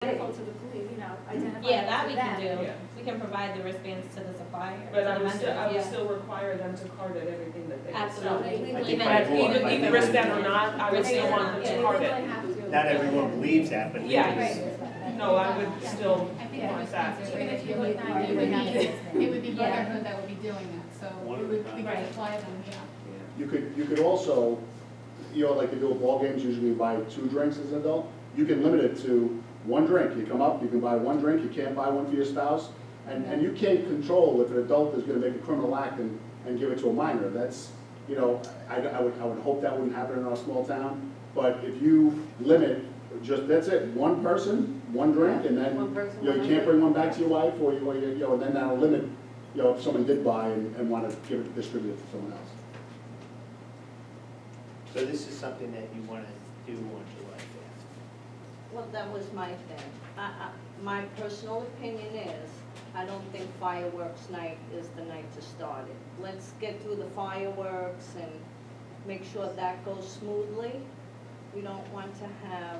Identical to the police, identify. Yeah, that we them. can do. Yeah. We can provide the wristbands to the supplier. But to I the would still, I would vendors, still require them to card at everything that they sell. Absolutely. Like Even- Even wristband or not, I would still want them to Yeah, card we it. legally have to. Not everyone believes that, but Yeah. Right. No, I would still I think want that. Even if you look it nice, would be Yeah. Brotherhood that would be doing that, so One we at a would, time. we could Right. apply them, yeah. You could also, like you do at ball games, usually you buy 2 drinks as an adult. You can limit it to 1 drink. You come up, you can buy 1 drink, you can't buy one for your spouse. And you can't control if an adult is gonna make a criminal act and give it to a minor. That's, I would hope that wouldn't happen in our small town. But if you limit, that's it, 1 person, 1 drink, and then, One person, you one can't drink. bring one back to your wife, or and then that'll limit, if someone did buy and wanna give it, distribute it to someone else. So this is something that you want to do on July 5th? Well, that was my thing. My personal opinion is, I don't think fireworks night is the night to start it. Let's get through the fireworks and make sure that goes smoothly. We don't want to have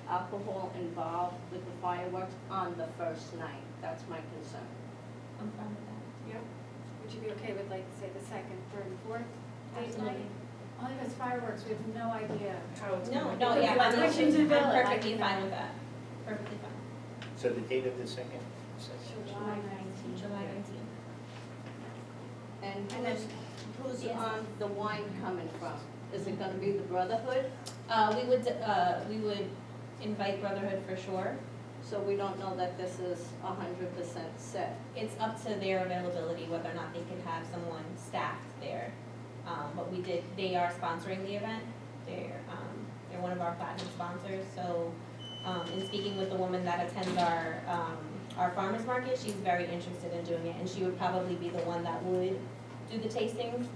alcohol involved with the fireworks on the first night. That's my concern. I'm fine with that. Yeah. Would you be okay with, like, say, the 2nd, 3rd, and 4th date Absolutely. night? Only because fireworks, we have no idea. How it's No, gonna no, be. yeah, Like I'm Washingtonville, I'm like perfectly that. fine with that. Perfectly fine. So the date of the second? July 19th. July 19th. And And then- who's Yes. on the wine coming from? Is it gonna be the Brotherhood? We would invite Brotherhood for sure. So we don't know that this is 100% set. It's up to their availability whether or not they can have someone staffed there. But they are sponsoring the event. They're one of our platinum sponsors, so, in speaking with the woman that attends our farmer's market, she's very interested in doing it, and she would probably be the one that would do the tastings.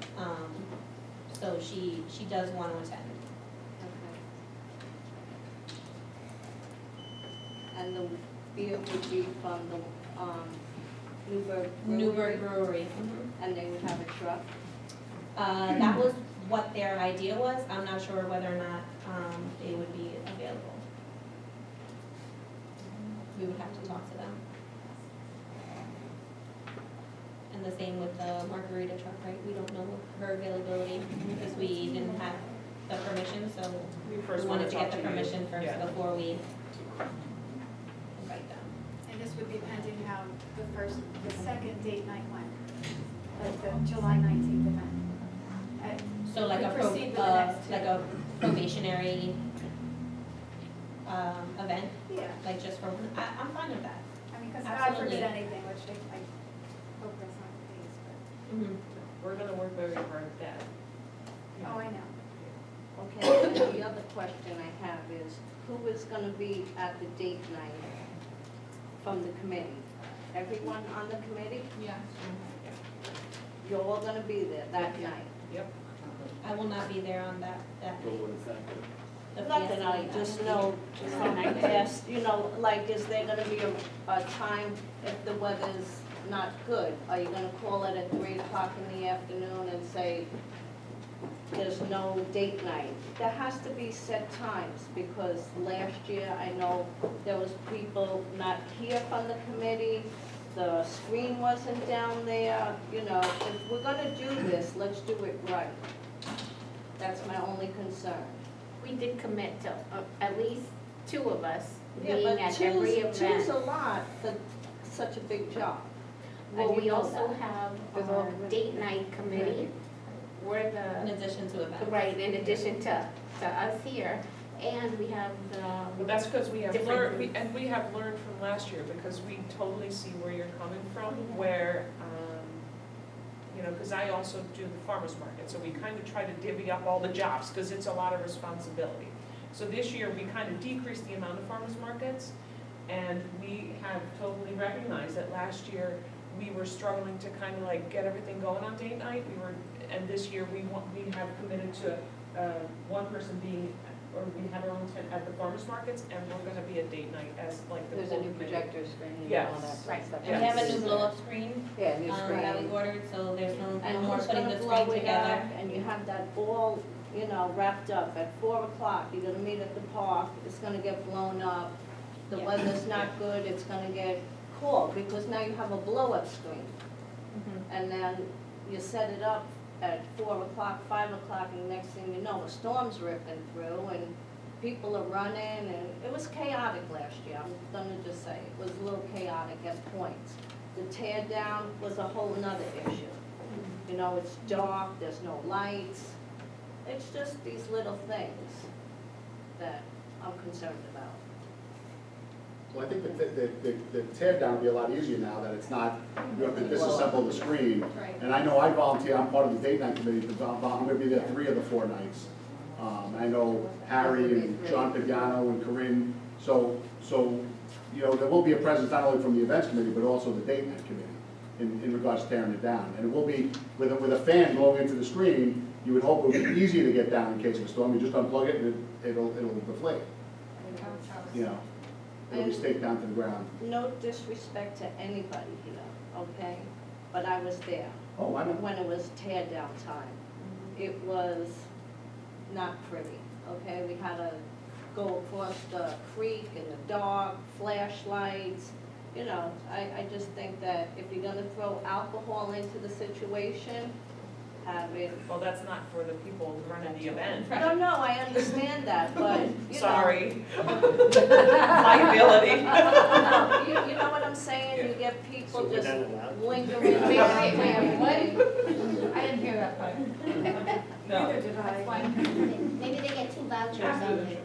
So she does want to attend. Okay. And the beer would be from the Newburgh Brewery? Newburgh Brewery. Mhm. And they would have a truck? That was what their idea was. I'm not sure whether or not they would be available. We would have to talk to them. And the same with the margarita truck, right? We don't know her availability because we didn't have the permission, so We we first wanted to talk get the you. permission first Yeah. before we invite them. And this would be pending how the 2nd date night went, like the July 19th event. So like We a proceed with the next two. like a probationary event, Yeah. like just for, I'm fine with that. I mean, because God Absolutely. forbid anything, which I hope that's not the case, but, We're gonna work very hard at that. oh, I know. Okay, and the other question I have is, who is gonna be at the date night from the committee? Everyone on the committee? Yeah. You're all gonna be there that night? Yep. I will not be there on that the Not that fiesta I night. just know from past, like, is there gonna be a time if the weather's not good? Are you gonna call it at 3 o'clock in the afternoon and say, there's no date night? There has to be set times, because last year, I know there was people not here from the committee, the screen wasn't down there, if we're gonna do this, let's do it right. That's my only concern. We did commit to at least 2 of us Yeah, being but at every two's event. a lot for such a big job. Well, And you we know also that. have With our all the- date night committee. We're In the, addition to events. right, in addition to us here, and we have But the, that's because we have Different learned, groups. and we have learned from last year, because we totally see where you're coming from, where, because I also do the farmer's market, so we kind of try to divvy up all the jobs, because it's a lot of responsibility. So this year, we kind of decreased the amount of farmer's markets, and we have totally recognized that last year, we were struggling to kind of like get everything going on date night. And this year, we have committed to one person being, or we have our own tent at the farmer's markets, and we're gonna be a date night as like the There's a full new committee. projector screen and all Yes. that sort Right. of stuff. And we have a Yes. new blow-up screen Yeah, new that we screen. ordered, so there's no And more who's putting gonna the blow screen it together. up, and you have that all, wrapped up at 4 o'clock, you're gonna meet at the park, it's gonna get blown up. the Yeah. weather's not good, it's gonna get cold, because now you have a blow-up screen. Mhm. And then you set it up at 4 o'clock, 5 o'clock, and the next thing you know, a storm's ripping through, and people are running, and it was chaotic last year, I'm gonna just say, it was a little chaotic at points. The tear down was a whole nother issue. You know, it's dark, there's no lights, it's just these little things that I'm concerned about. Well, I think the tear down will be a lot easier now that it's not, you have to disassemble the screen. Right. And I know I volunteer, I'm part of the date night committee, because I'm gonna be there 3 of the 4 nights. I know Harry and John Pigiano and Corinne, so, you know, there will be a presence not only from the events committee, but also the date night committee in regards to tearing it down. And it will be, with a fan going into the screen, you would hope it would be easy to get down in case of a storm, you just unplug it and it'll deflate, you know? It'll be staked down to the ground. No disrespect to anybody here, okay? But I was there Oh, I know. when it was tear down time. It was not pretty, okay? We had to go across the creek in the dark, flashlights. You know, I just think that if you're gonna throw alcohol into the situation, have it. Well, that's not for the people running the event. No, I understand that, but, you know. Sorry. Liability. No, you know what I'm saying? You get So people we're just not allowed? lingering. Wait, around. what? I didn't hear that part. No. Neither did I. Fine. Maybe they get 2 vouchers on it.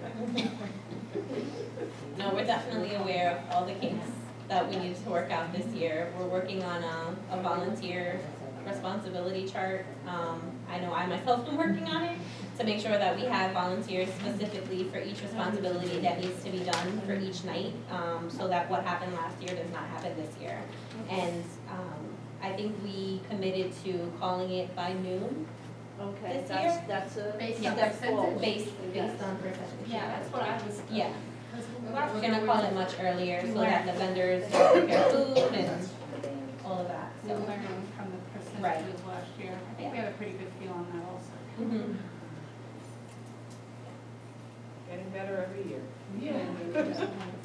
No, we're definitely aware of all the kinks that we need to work out this year. We're working on a volunteer responsibility chart. I know I myself am working on it to make sure that we have volunteers specifically for each responsibility that needs to be done for each night, so that what happened last year does not happen this year. And I think we committed to calling it by noon, Okay, This that's a Based on step percentage? forward. based on percentage. Yeah, that's what I was. Yeah, Because we're gonna call it much earlier so that the vendors prepare food and all of that, We so. learned from the Right. percentages last year. I think we had a pretty good feel on that also. Mhm. Getting better every year.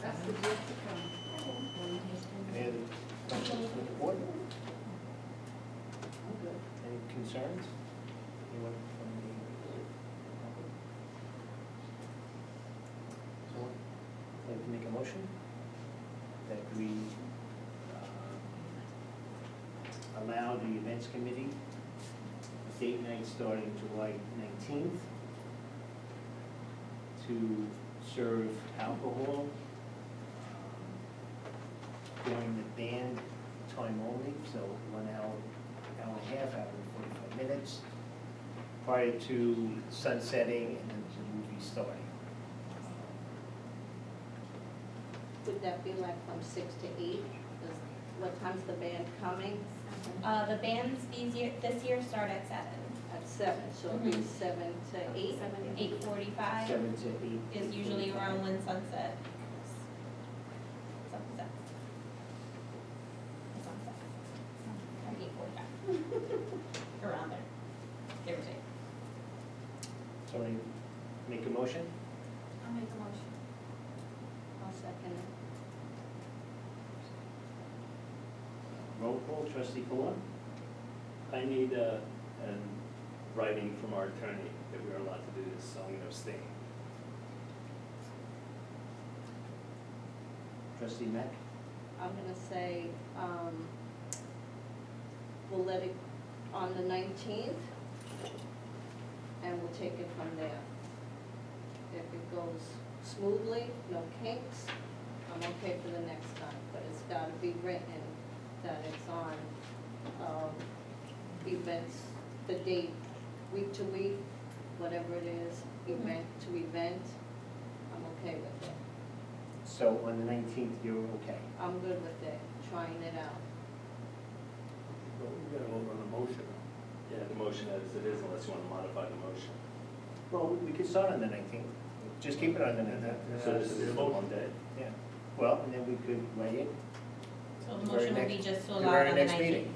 That's the gift to come. Any other questions from the board? Any concerns? Anyone from the public? Someone like to make a motion that we allow the events committee a date night starting July 19th to serve alcohol during the band time only, so 1 hour, hour and a half, hour and 45 minutes, prior to sunsetting and then the movie starting. Would that be like from 6 to 8? What time's the band coming? The bands this year start at 7. At 7, so it'll be 7 to 8? 8:45 7 to 8. is usually around when sunset. Sunset. At 8:45. Around there, give or take. Somebody make a motion? I'll make a motion. I'll second it. Roll call, trustee Colon? I need writing from our attorney that we're allowed to do this, so I'm going to abstain. Trustee Mack? I'm gonna say, we'll let it on the 19th, and we'll take it from there. If it goes smoothly, no kinks, I'm okay for the next time, but it's gotta be written that it's on, events, the date, week to week, whatever it is, event to event, I'm okay with it. So on the 19th, you're okay? I'm good with it, trying it out. But we got to vote on the motion. Yeah, the motion as it is, unless you want to modify the motion. Well, we could start on the 19th. Just keep it on the 19th. So this is the one day. Yeah. Well, and then we could weigh it. So the The very motion will be next- just to the allow very it on the next 19th. meeting.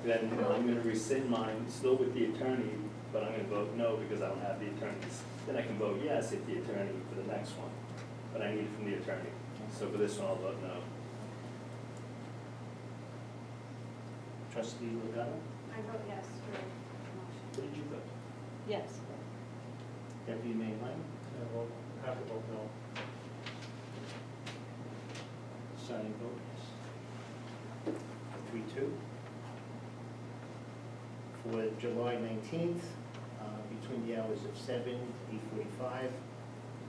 Then I'm going to rescind mine, still with the attorney, but I'm going to vote no because I don't have the attorneys. Then I can vote yes if the attorney for the next one, but I need it from the attorney. So for this one, I'll vote no. Trustee Logano? I vote yes for the What motion. did you vote? Yes. Deputy Mayor Lang? Have to vote no. Signing vote, yes. 3-2. For July 19th, between the hours of 7 to 8:45,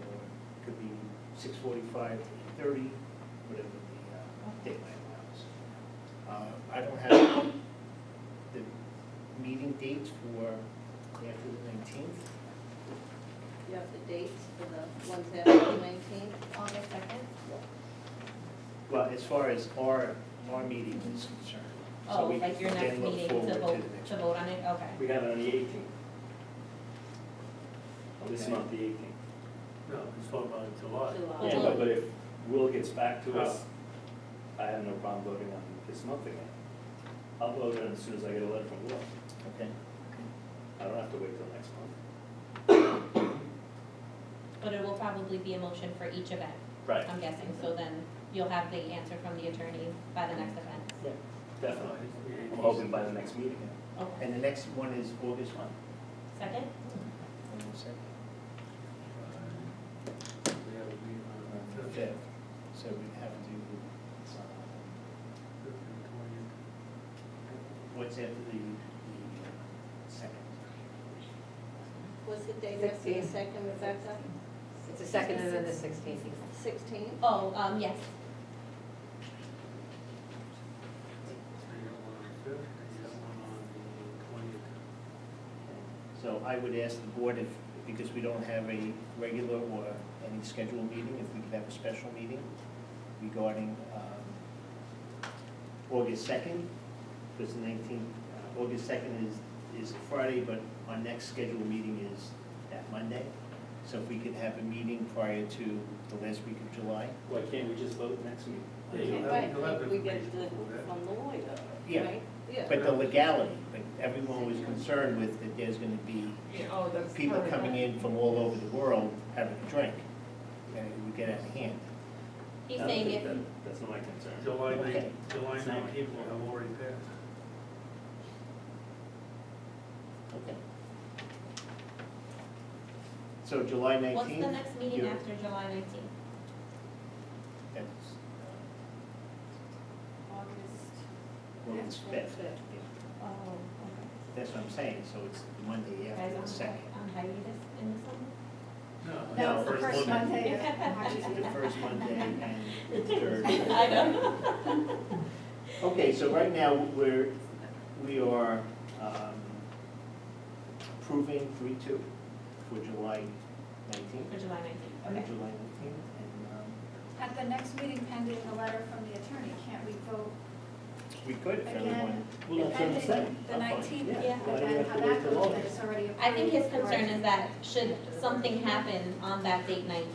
or could be 6:45 to 8:30, whatever the daylight allows. I don't have the meeting dates for after the 19th. You have the dates for the ones after the 19th? August 2nd? Well, as far as our meeting is concerned. So Oh, we like your can next look meeting forward to the vote, next to one. vote on it, okay. We have it on the 18th. This Okay. month, the 18th. No, it's talking about July. July. Yeah, but if Will gets back to us, I have no problem voting on this month again. I'll vote on it as soon as I get a letter from Will. Okay. I don't have to wait till next month. But it will probably be a motion for each event, Right. I'm guessing, so then you'll have the answer from the attorney by the next event. Yeah, definitely. I'm hoping by the next meeting. Okay. And the next one is August 1. Second? We have a meeting on the 5th, 5th. So we have to, 5th and 20th. what's after the second? What's the date after the second, Rebecca? It's the second and then the 16th. 16th? Oh, yes. So you got one on the 5th, and you got one on the 20th. So I would ask the board if, because we don't have a regular or any scheduled meeting, if we could have a special meeting regarding August 2nd, because the 19th, August 2nd is a Friday, but our next scheduled meeting is that Monday. So if we could have a meeting prior to the last week of July. Why can't we just vote next meeting? Yeah, you'll have- Right, you'll have maybe we get information good before that. from the lawyer, Yeah. right? Yeah. But the legality, but everyone was concerned with that there's gonna be Oh, that's. people coming in from all over the world having a drink, and it would get out of hand. He's I don't saying think if, that's not my concern. July Okay. 19th will have already passed. Okay. So July 19th? what's the next meeting you're- after July 19th? That's August. August 5th. Oh, okay. That's what I'm saying, so it's the Monday Guys, after on the second. on hiatus in the summer? No, it's the first Monday of March. It's the first Monday and the third. I know. Okay, so right now, we are approving 3-2 for July 19th. For July 19th, For okay. July 19th, and At the next meeting, pending a letter from the attorney, can't we vote we could, if again? everyone. Well, that's what I'm saying. Pending the I'm fine. 19th, Yeah. Yeah. Why do we and have how to that wait till goes, that August? it's already approved. I think his concern or- is that should something happen on that date night,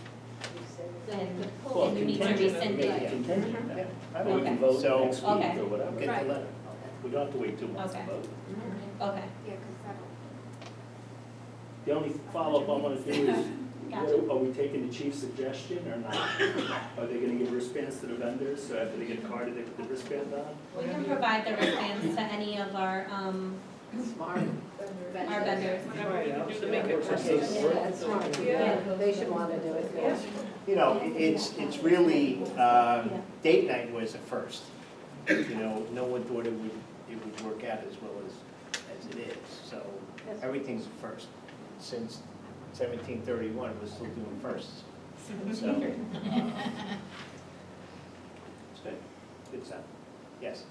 and Well, and you need to contingent, rescind maybe it. contingent. Yeah, I We would can Okay. vote So- next week Okay. or whatever. get Right. the letter. We don't have to wait 2 months to Okay. vote. Okay, Yeah, because that'll. The only follow-up I want to do is, Gotcha. are we taking the chief's suggestion or not? Are they going to give wristbands to the vendors, so after they get carded, they put the wristband on? we can provide the wristbands to any of our Smart. vendors. Whatever we can do to make it. Okay. Yeah, it's smart. Yeah. They should want to do it, yeah. You know, it's really, date night was a first. You know, no one thought it would work out as well as it is, so everything's a first. Since 1731, we're still doing firsts. So, it's good, good stuff. Yes,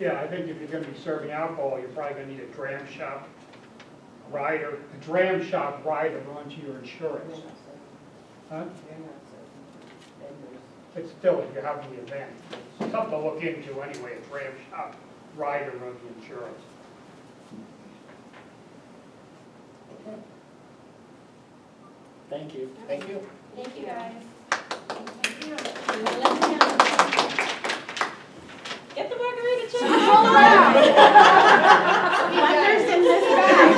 Yeah, I think if you're gonna be serving alcohol, you're probably gonna need a dram shop rider. A dram shop rider runs your insurance. Huh? But still, if you're having the event, it's something to look into anyway, a dram shop rider runs the insurance. Thank you. thank you. Thank you, guys. Thank you. Get the margarita chip. Wonders in this bag.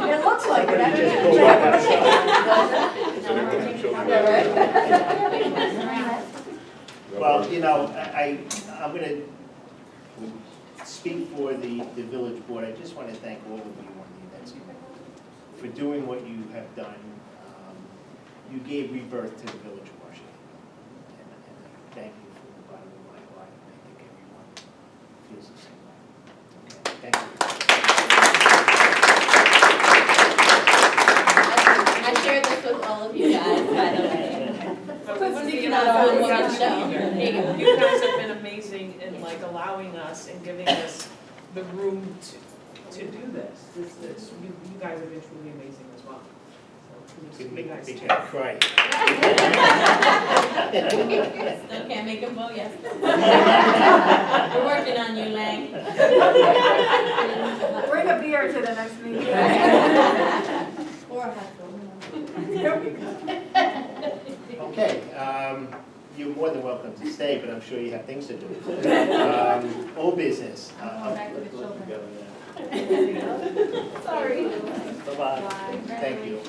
It looks like it. Just go back outside. Yeah, right? Well, you know, I'm gonna speak for the village board. I just want to thank all of you on the events committee for doing what you have done. You gave rebirth to the village of Washingtonville. And I thank you from the bottom of my heart, and I think everyone feels the same way. Okay, thank you. I shared this with all of you guys, by the way. But we want to Speaking give of out the we got show. you There you go. You guys have been amazing in like allowing us and giving us the room to do this. You guys have been truly amazing as well. So, Could you make guys me too. cry. Still can't make them vote yes. We're working on you, Lang. Bring a beer to the next meeting. Or a hot dog. Okay, you're more than welcome to stay, but I'm sure you have things to do. Old business. I'm going back to the children. Sorry. Bye-bye. Thank you.